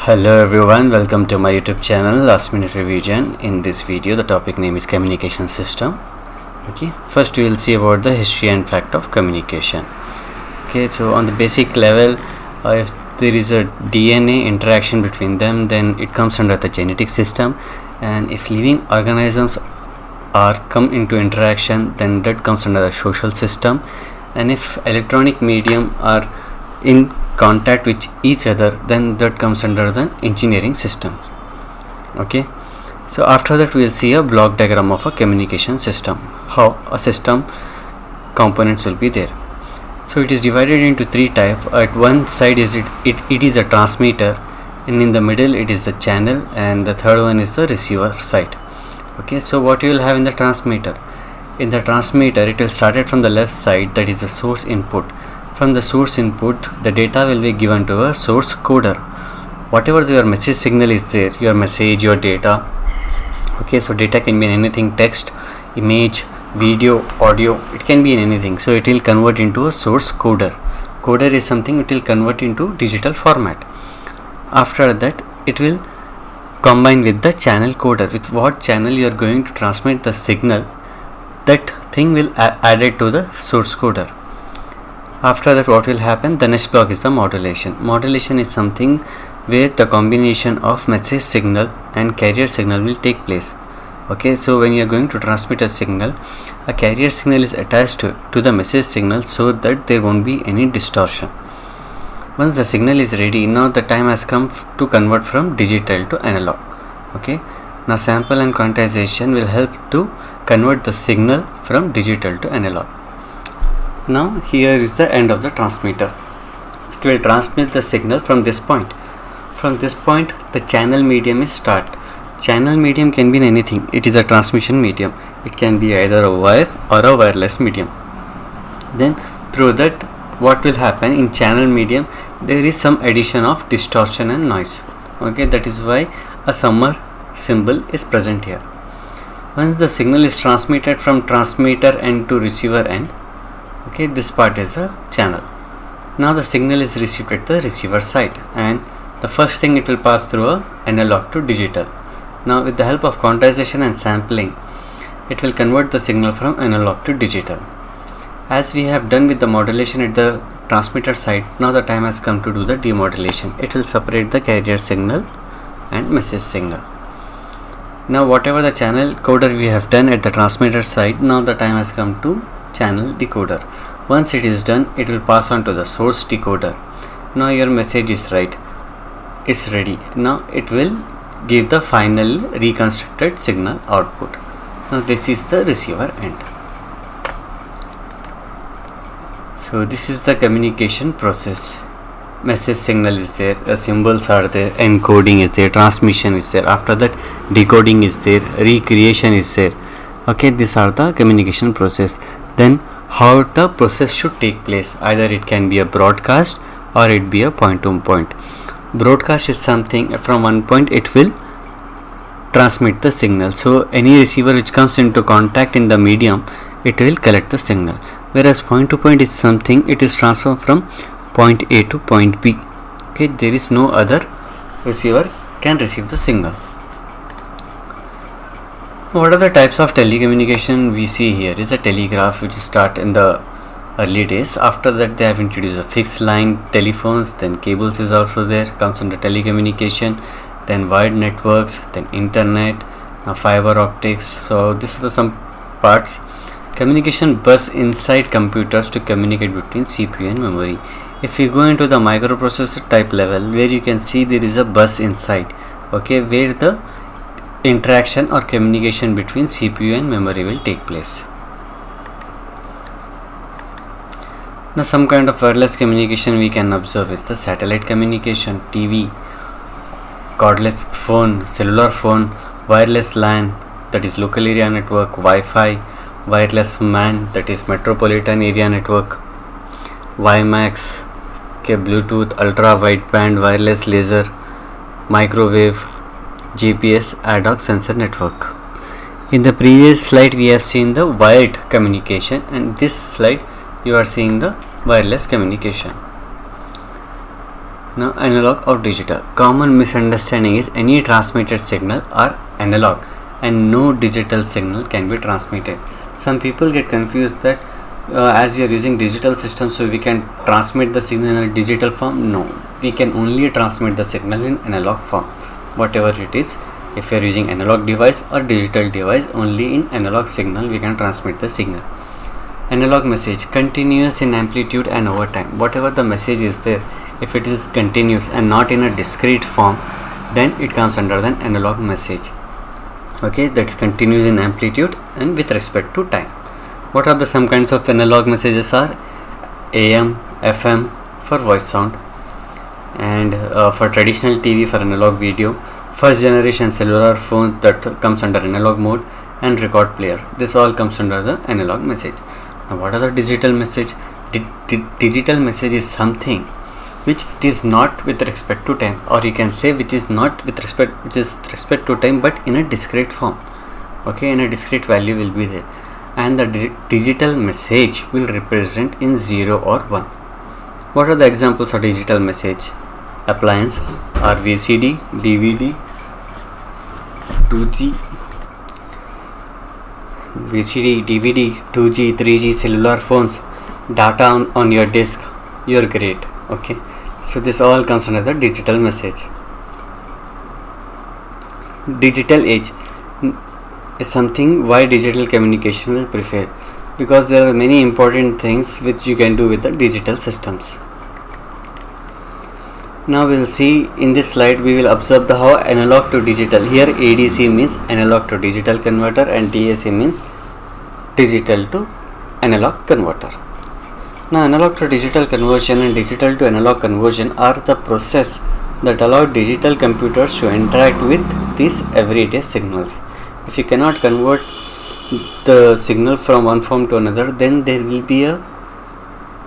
Hello everyone, welcome to my YouTube channel Last Minute Revision. In this video the topic name is communication system. Okay, first we will see about the history and fact of communication. Okay, so on the basic level, if there is a DNA interaction between them, then it comes under the genetic system, and if living organisms are come into interaction, then that comes under the social system, and if electronic medium are in contact with each other, then that comes under the engineering system. Okay, so after that we will see a block diagram of a communication system, how a system components will be there. So it is divided into three types. At one side is it is a transmitter, and in the middle it is the channel, and the third one is the receiver side. Okay, so what you will have in the transmitter? In the transmitter, it will start it from the left side, that is the source input. From the source input, the data will be given to a source coder. Whatever your message signal is there, your message, your data. Okay, so data can be in anything: text, image, video, audio. It can be in anything. So it will convert into a source coder. Coder is something it will convert into digital format. After that, it will combine with the channel coder. With what channel you are going to transmit the signal, that thing will add it to the source coder. After that, what will happen? The next block is the modulation. Modulation is something where the combination of message signal and carrier signal will take place. Okay, so when you are going to transmit a signal, a carrier signal is attached to the message signal so that there won't be any distortion. Once the signal is ready, now the time has come to convert from digital to analog. Okay, now sample and quantization will help to convert the signal from digital to analog. Now here is the end of the transmitter. It will transmit the signal from this point. From this point, the channel medium is start. Channel medium can be in anything. It is a transmission medium. It can be either a wire or a wireless medium. Then through that, what will happen in channel medium? There is some addition of distortion and noise. Okay, that is why a summer symbol is present here. Once the signal is transmitted from transmitter end to receiver end, okay, this part is the channel. Now the signal is received at the receiver side, and the first thing it will pass through a analog to digital. Now with the help of quantization and sampling, it will convert the signal from analog to digital. As we have done with the modulation at the transmitter side, now the time has come to do the demodulation. It will separate the carrier signal and message signal. Now whatever the channel coder we have done at the transmitter side, now the time has come to channel decoder. Once it is done, it will pass on to the source decoder. Now your message is right, it's ready. Now it will give the final reconstructed signal output. Now this is the receiver end. So this is the communication process. Message signal is there, symbols are there, encoding is there, transmission is there, after that decoding is there, recreation is there. Okay, these are the communication process. Then how the process should take place? Either it can be a broadcast or it be a point to point. Broadcast is something from one point it will transmit the signal. So any receiver which comes into contact in the medium, it will collect the signal. Whereas point to point is something it is transferred from point A to point B. Okay, there is no other receiver can receive the signal. What are the types of telecommunication we see here? Is a telegraph, which start in the early days. After that they have introduced a fixed line telephones, then cables is also there, comes under telecommunication, then wired networks, then internet, now fiber optics. So these are some parts. Communication bus inside computers to communicate between CPU and memory. If you go into the microprocessor type level, where you can see there is a bus inside, okay, where the interaction or communication between CPU and memory will take place. Now some kind of wireless communication we can observe is the satellite communication, TV, cordless phone, cellular phone, wireless LAN, that is local area network, Wi-Fi, wireless MAN, that is metropolitan area network, WiMAX, okay, Bluetooth, ultra wideband, wireless laser, microwave, GPS, ad hoc sensor network. In the previous slide we have seen the wired communication, and this slide you are seeing the wireless communication. Now, analog or digital. Common misunderstanding is any transmitted signal are analog and no digital signal can be transmitted. Some people get confused that as we are using digital systems, so we can transmit the signal in a digital form. No, we can only transmit the signal in analog form, whatever it is. If you are using analog device or digital device, only in analog signal we can transmit the signal. Analog message, continuous in amplitude and over time. Whatever the message is there, if it is continuous and not in a discrete form, then it comes under the analog message. Okay, that's continuous in amplitude and with respect to time. What are the some kinds of analog messages are? AM, FM for voice sound, and for traditional TV for analog video, first generation cellular phone that comes under analog mode, and record player. This all comes under the analog message. Now, what are the digital message? Digital message is something which is not with respect to time, or you can say which is not with respect to time, but in a discrete form. Okay, in a discrete value will be there, and the digital message will represent in 0 or 1. What are the examples of digital message? Appliance are VCD, DVD, 2G, VCD, DVD, 2G, 3G, cellular phones, data on your disk. You're great. Okay, so this all comes under the digital message. Digital age is something why digital communication will prefer, because there are many important things which you can do with the digital systems. Now we'll see in this slide, we will observe the how analog to digital. Here ADC means analog to digital converter and DAC means digital to analog converter. Now, analog to digital conversion and digital to analog conversion are the process that allow digital computers to interact with these everyday signals. If you cannot convert the signal from one form to another, then there will be a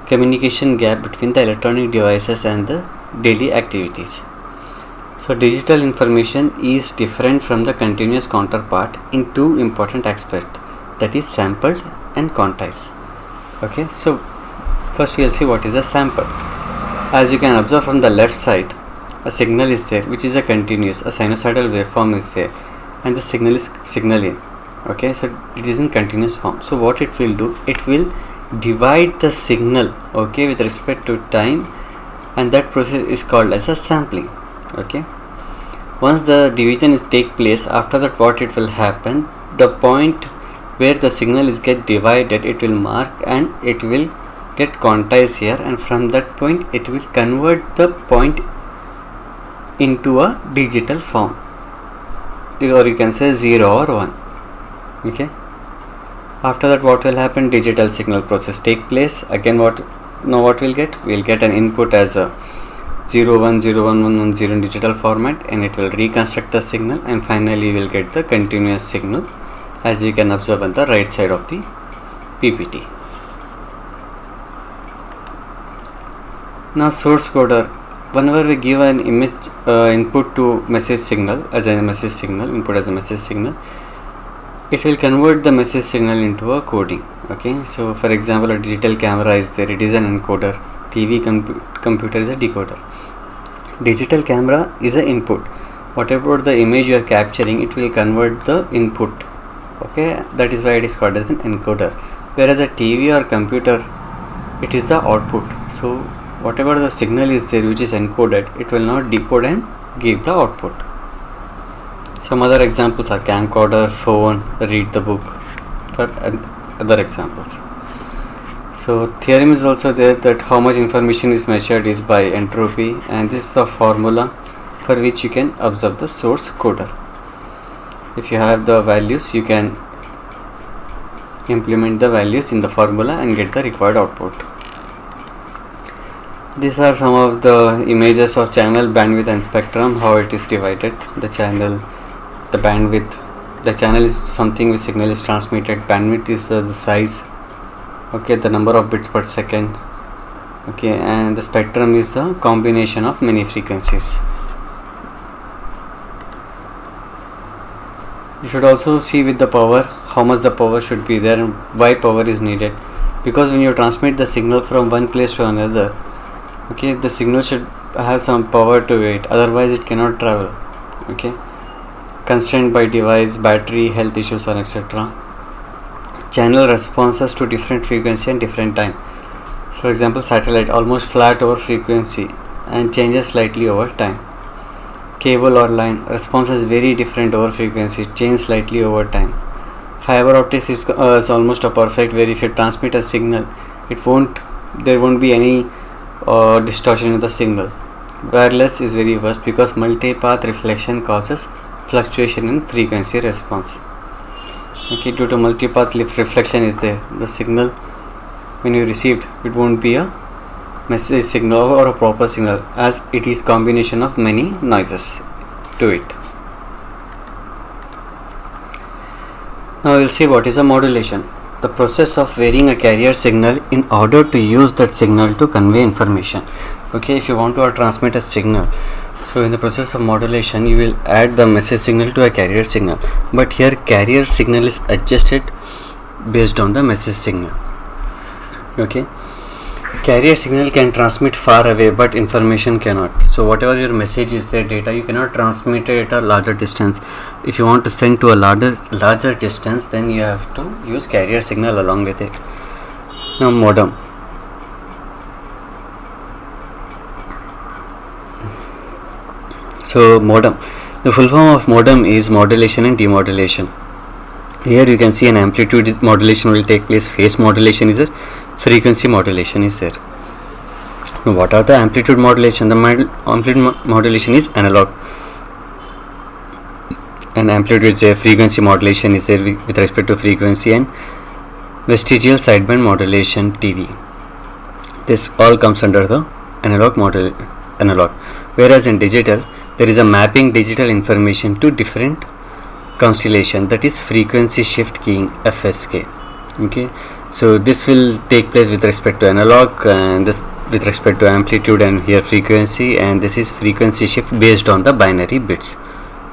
communication gap between the electronic devices and the daily activities. So, digital information is different from the continuous counterpart in two important aspects, that is sampled and quantized. Okay, so first we will see what is a sample. As you can observe from the left side, a signal is there which is a continuous, a sinusoidal waveform is there, and the signal is signaling. Okay, so it is in continuous form. So what it will do, it will divide the signal, okay, with respect to time, and that process is called as a sampling. Okay, once the division is take place, after that what it will happen, the point where the signal is get divided, it will mark and it will get quantized here, and from that point it will convert the point into a digital form, or you can say 0 or 1. Okay, after that what will happen, digital signal process take place. Again what we'll get an input as a 0 1 0 1 1 1 0 in digital format, and it will reconstruct the signal, and finally we will get the continuous signal, as you can observe on the right side of the PPT. Now source coder, whenever we give an image input to message signal as a message signal, input as a message signal, it will convert the message signal into a coding. Okay, so for example, a digital camera is there, it is an encoder. TV computer is a decoder. Digital camera is an input. Whatever the image you are capturing, it will convert the input. Okay, that is why it is called as an encoder. Whereas a TV or computer, it is the output. So whatever the signal is there which is encoded, it will not decode and give the output. Some other examples are camcorder, phone, read the book, for other examples. So theorem is also there that how much information is measured is by entropy, and this is the formula for which you can observe the source coder. If you have the values, you can implement the values in the formula and get the required output. These are some of the images of channel, bandwidth and spectrum, how it is divided. The channel, the bandwidth, the channel is something which signal is transmitted, bandwidth is the size, okay, the number of bits per second, okay, and the spectrum is the combination of many frequencies. You should also see with the power, how much the power should be there and why power is needed, because when you transmit the signal from one place to another, okay, the signal should have some power to it, otherwise it cannot travel. Okay, constrained by device, battery, health issues, or etc. Channel responses to different frequency and different time. For example, satellite almost flat over frequency and changes slightly over time. Cable or line responses very different over frequency, change slightly over time. Fiber optics is almost a perfect, where if you transmit a signal, there won't be any distortion in the signal. Wireless is very worst because multi-path reflection causes fluctuation in frequency response. Okay, due to multi-path reflection is there, the signal when you received, it won't be a message signal or a proper signal, as it is combination of many noises to it. Now we'll see what is a modulation. The process of varying a carrier signal in order to use that signal to convey information. Okay, if you want to transmit a signal, so in the process of modulation you will add the message signal to a carrier signal, but here carrier signal is adjusted based on the message signal. Okay, carrier signal can transmit far away, but information cannot. So whatever your message is there, data, you cannot transmit it at a larger distance. If you want to send to a larger distance, then you have to use carrier signal along with it. Now modem. So modem, the full form of modem is modulation and demodulation. Here you can see an amplitude modulation will take place, phase modulation is there, frequency modulation is there. Now what are the amplitude modulation? The amplitude modulation is analog, and amplitude is there, frequency modulation is there with respect to frequency, and vestigial sideband modulation TV. This all comes under the analog. Whereas in digital, there is a mapping digital information to different constellation, that is frequency shift keying, FSK. Okay, so this will take place with respect to analog, and this with respect to amplitude, and here frequency, and this is frequency shift based on the binary bits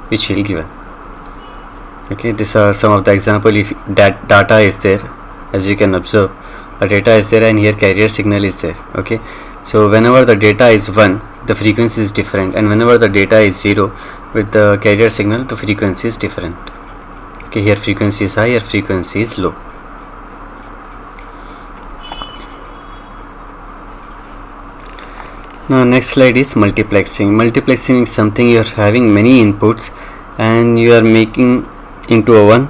which will given. Okay, these are some of the example. If data is there, as you can observe, the data is there, and here carrier signal is there. Okay, so whenever the data is 1, the frequency is different, and whenever the data is 0 with the carrier signal, the frequency is different. Okay, here frequency is high, here frequency is low. Now next slide is multiplexing. Multiplexing is something you are having many inputs and you are making into a one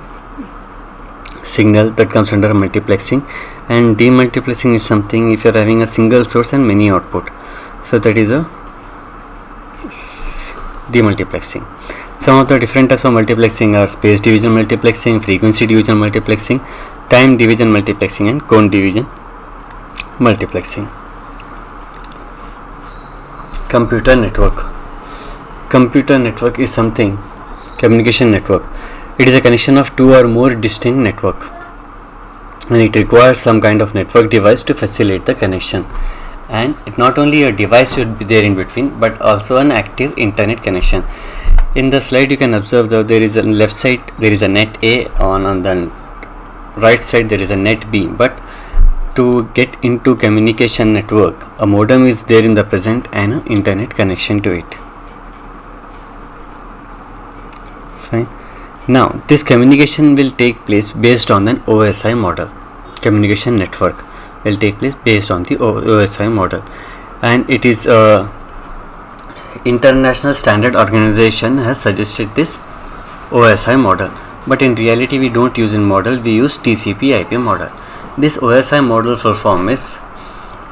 signal, that comes under multiplexing. And demultiplexing is something if you are having a single source and many output, so that is a demultiplexing. Some of the different types of multiplexing are space division multiplexing, frequency division multiplexing, time division multiplexing, and cone division multiplexing. Computer network. Computer network is something, communication network. It is a connection of two or more distinct network, and it requires some kind of network device to facilitate the connection. And it not only a device should be there in between, but also an active internet connection. In the slide you can observe that there is a left side there is a net A on the right side there is a net B, but to get into communication network, a modem is there in the present and an internet connection to it. Fine. Now this communication will take place based on an OSI model. Communication network will take place based on the OSI model, and it is International Standard Organization has suggested this OSI model, but in reality we don't use in model, we use TCP/IP model. This OSI model full form is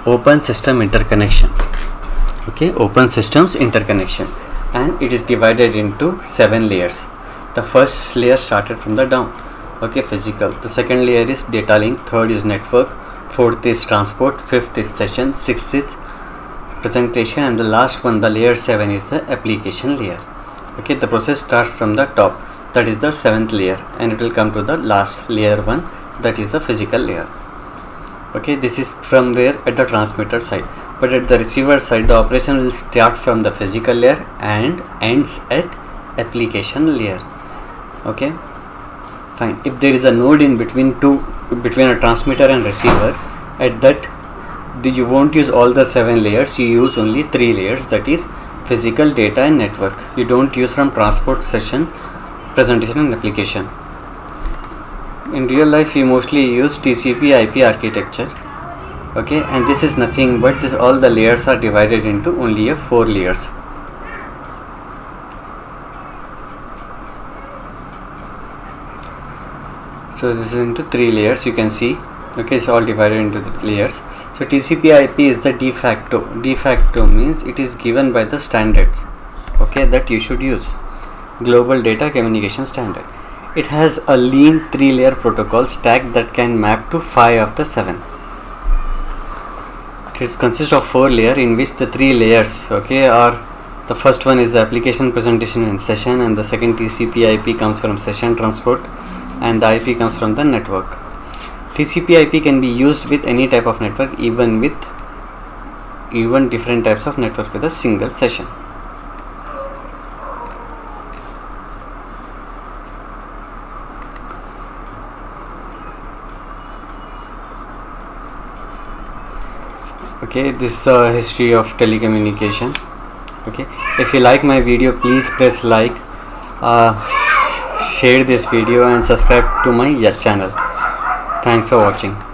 Open System Interconnection. Okay, Open Systems Interconnection, and it is divided into 7 layers. The first layer started from the down. Okay, physical. The second layer is data link, third is network, fourth is transport, fifth is session, sixth is presentation, and the last one, the layer 7, is the application layer. Okay, the process starts from the top, that is the 7th layer, and it will come to the last layer 1, that is the physical layer. Okay, this is from where at the transmitter side, but at the receiver side the operation will start from the physical layer and ends at application layer. Okay, fine. If there is a node in between a transmitter and receiver, at that you won't use all the 7 layers, you use only 3 layers, that is physical, data and network. You don't use from transport, session, presentation and application. In real life we mostly use TCP IP architecture, okay, and this is nothing but this, all the layers are divided into only 4 layers. So this is into 3 layers, you can see, okay, it's all divided into the layers. So TCP IP is the de facto means it is given by the standards, okay, that you should use, global data communication standard. It has a lean 3-layer protocol stack that can map to 5 of the 7. It consists of 4 layers, in which the 3 layers, okay, are, the first one is the application, presentation and session, and the second TCP IP comes from session transport, and the IP comes from the network. TCP IP can be used with any type of network, even different types of network with a single session. Okay, this is history of telecommunication. Okay, if you like my video, please press like, share this video and subscribe to my channel. Thanks for watching.